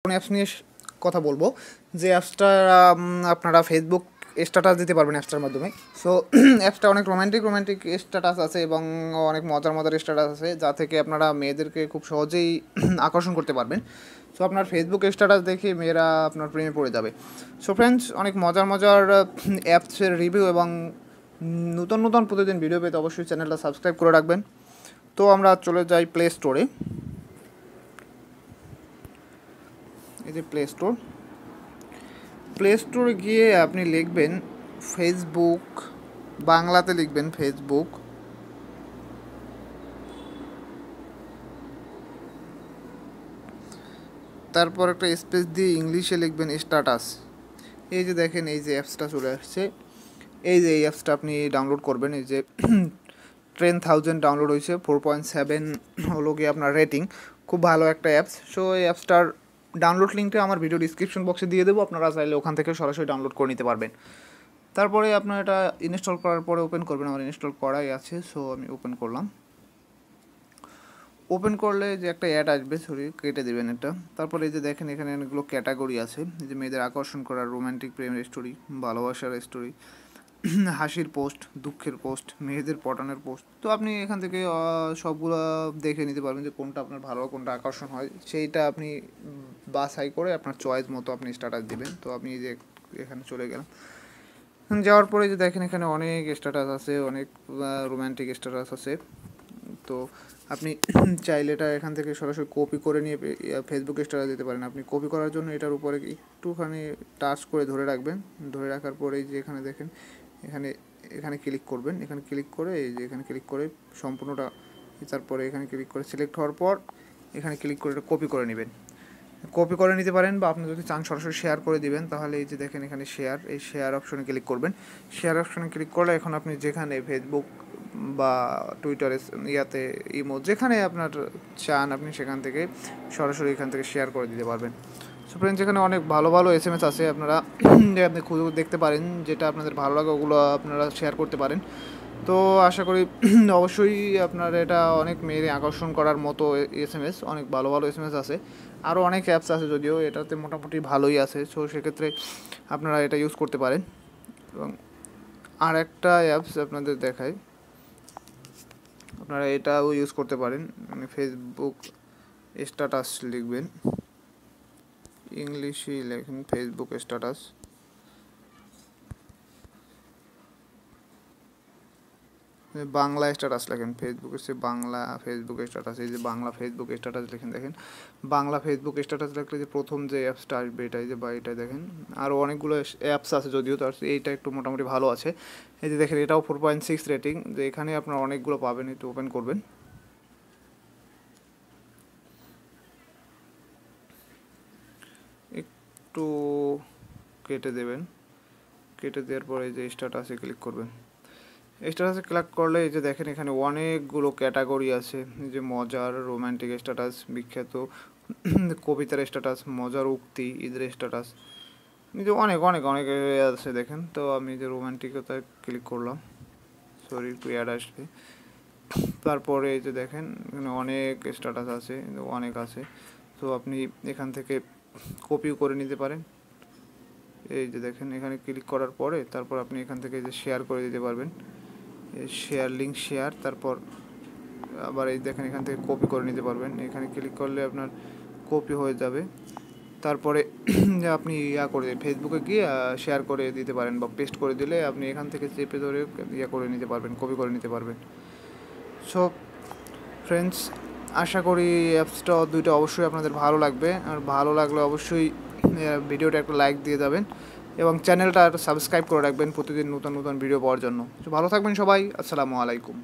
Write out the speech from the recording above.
কোন অ্যাপস নিয়ে কথা বলবো যে অ্যাপসটা আপনারা ফেসবুক স্ট্যাটাস দিতে পারবেন অ্যাপসটার মাধ্যমে। সো অ্যাপসটা অনেক রোম্যান্টিক স্ট্যাটাস আছে এবং অনেক মজার স্ট্যাটাস আছে, যা থেকে আপনারা মেয়েদেরকে খুব সহজেই আকর্ষণ করতে পারবেন। সো আপনার ফেসবুক স্ট্যাটাস দেখে মেয়েরা আপনার প্রেমে পড়ে যাবে। সো ফ্রেন্ডস, অনেক মজার অ্যাপসের রিভিউ এবং নতুন প্রতিদিন ভিডিও পেতে অবশ্যই চ্যানেলটা সাবস্ক্রাইব করে রাখবেন। তো আমরা চলে যাই প্লে স্টোরে। এই যে প্লে স্টোরে গিয়ে আপনি লিখবেন ফেসবুক, বাংলাতে লিখবেন ফেসবুক, তারপর একটা স্পেস দিয়ে ইংলিশে লিখবেন স্ট্যাটাস। এই যে দেখেন, এই যে অ্যাপসটা চলে আসছে। এই অ্যাপসটা আপনি ডাউনলোড করবেন। এই যে 10,000 ডাউনলোড হয়েছে, 4.7 হলো গিয়ে আপনার রেটিং। খুব ভালো একটা অ্যাপস। সো এই অ্যাপসটার ডাউনলোড লিঙ্কটা আমার ভিডিও ডিসক্রিপশন বক্সে দিয়ে দেবো, আপনারা চাইলে ওখান থেকে সরাসরি ডাউনলোড করে নিতে পারবেন। তারপরে আপনার এটা ইনস্টল করার পরে ওপেন করবেন। আমার ইনস্টল করাই আছে, সো আমি ওপেন করলাম। ওপেন করলে যে একটা অ্যাড আসবে, কেটে দেবেন এটা। তারপরে এই যে দেখেন, এখানে অনেকগুলো ক্যাটাগরি আছে। এই যে মেয়েদের আকর্ষণ করার, রোম্যান্টিক প্রেমের স্টোরি, ভালোবাসার স্টোরি, হাসির পোস্ট, দুঃখের পোস্ট, মেয়েদের পটানোর পোস্ট। তো আপনি এখান থেকে সবগুলো দেখে নিতে পারবেন যে কোনটা আপনার ভালো, কোনটা আকর্ষণ হয়, সেইটা আপনি বাছাই করে আপনার চয়েস মতো আপনি স্ট্যাটাস দিবেন। তো আপনি যে এখানে চলে গেলাম, যাওয়ার পরে যে দেখেন এখানে অনেক স্ট্যাটাস আছে, অনেক রোম্যান্টিক স্ট্যাটাস আছে। তো আপনি চাইলে এটা এখান থেকে সরাসরি কপি করে নিয়ে ফেসবুকে স্ট্যাটাস দিতে পারেন। আপনি কপি করার জন্য এটার উপরে একটুখানি টাচ করে ধরে রাখবেন। ধরে রাখার পরেই যে এখানে দেখেন, এখানে ক্লিক করবেন। এখানে ক্লিক করে এই যে এখানে ক্লিক করে সম্পূর্ণটা, তারপরে এখানে ক্লিক করে সিলেক্ট হওয়ার পর এখানে ক্লিক করে এটা কপি করে নেবেন। কপি করে নিতে পারেন, বা আপনি যদি চান সরাসরি শেয়ার করে দিবেন, তাহলে এই যে দেখেন এখানে শেয়ার, এই শেয়ার অপশনে ক্লিক করবেন। শেয়ার অপশনে ক্লিক করলে এখন আপনি যেখানে ফেসবুক বা টুইটারে ইয়াতে ইমো যেখানে আপনার চান, আপনি সেখান থেকে সরাসরি এখান থেকে শেয়ার করে দিতে পারবেন। সো ফ্রেন্ডস, এখানে অনেক ভালো SMS আছে, আপনারা আপনি খুঁজে দেখতে পারেন, যেটা আপনাদের ভালো লাগে ওগুলো আপনারা শেয়ার করতে পারেন। তো আশা করি অবশ্যই আপনার এটা অনেক মেয়ের আকর্ষণ করার মতো SMS, অনেক ভালো SMS আছে। আরও অনেক অ্যাপস আছে, যদিও এটাতে মোটামুটি ভালোই আছে। সো সেক্ষেত্রে আপনারা এটা ইউজ করতে পারেন। এবং আর একটা অ্যাপস আপনাদের দেখাই, আপনারা এটাও ইউজ করতে পারেন। মানে ফেসবুক স্ট্যাটাস লিখবেন, ইংলিশই লেখেন ফেসবুক স্ট্যাটাস। বাংলা স্ট্যাটাস লেখেন, ফেসবুকের সে বাংলা ফেসবুক স্ট্যাটাস। এই যে বাংলা ফেসবুক স্ট্যাটাস লেখেন, দেখেন বাংলা ফেসবুক স্ট্যাটাস লিখলে যে প্রথম যে অ্যাপসটা আসবে এটাই, যে বা এটা দেখেন। আরও অনেকগুলো অ্যাপস আছে, যদিও তার এইটা একটু মোটামুটি ভালো আছে। এই যে দেখেন, এটাও 4.6 রেটিং। যে এখানে আপনারা অনেকগুলো পাবেন। একটু ওপেন করবেন, একটু কেটে দেবেন। কেটে দেওয়ার পরে এই যে স্ট্যাটাসে ক্লিক করবেন। স্ট্যাটাসে ক্লিক করলে এই যে দেখেন এখানে অনেকগুলো ক্যাটাগরি আছে। এই যে মজার, রোম্যান্টিক স্ট্যাটাস, বিখ্যাত কবিতার স্ট্যাটাস, মজার উক্তি, ঈদের স্ট্যাটাস, এই যে অনেক আছে দেখেন। তো আমি যে রোম্যান্টিকতায় ক্লিক করলাম, সরি একটু অ্যাড আসবে। তারপরে এই যে দেখেন এখানে অনেক স্ট্যাটাস আছে, অনেক আছে। তো আপনি এখান থেকে কপিও করে নিতে পারেন। এই যে দেখেন এখানে ক্লিক করার পরে তারপর আপনি এখান থেকে যে শেয়ার করে দিতে পারবেন, শেয়ার লিঙ্ক শেয়ার। তারপর আবার এই দেখেন এখান থেকে কপি করে নিতে পারবেন। এখানে ক্লিক করলে আপনার কপি হয়ে যাবে। তারপরে আপনি করে ফেসবুকে গিয়ে শেয়ার করে দিতে পারেন, বা পেস্ট করে দিলে আপনি এখান থেকে চেপে ধরে করে নিতে পারবেন, কপি করে নিতে পারবেন। সো ফ্রেন্ডস, আশা করি অ্যাপসটা দুইটা অবশ্যই আপনাদের ভালো লাগবে। আর ভালো লাগলে অবশ্যই ভিডিওটা একটা লাইক দিয়ে যাবেন এবং চ্যানেলটা সাবস্ক্রাইব করে রাখবেন প্রতিদিন নতুন ভিডিও পাওয়ার জন্য। তো ভালো থাকবেন সবাই। আসসালামু আলাইকুম।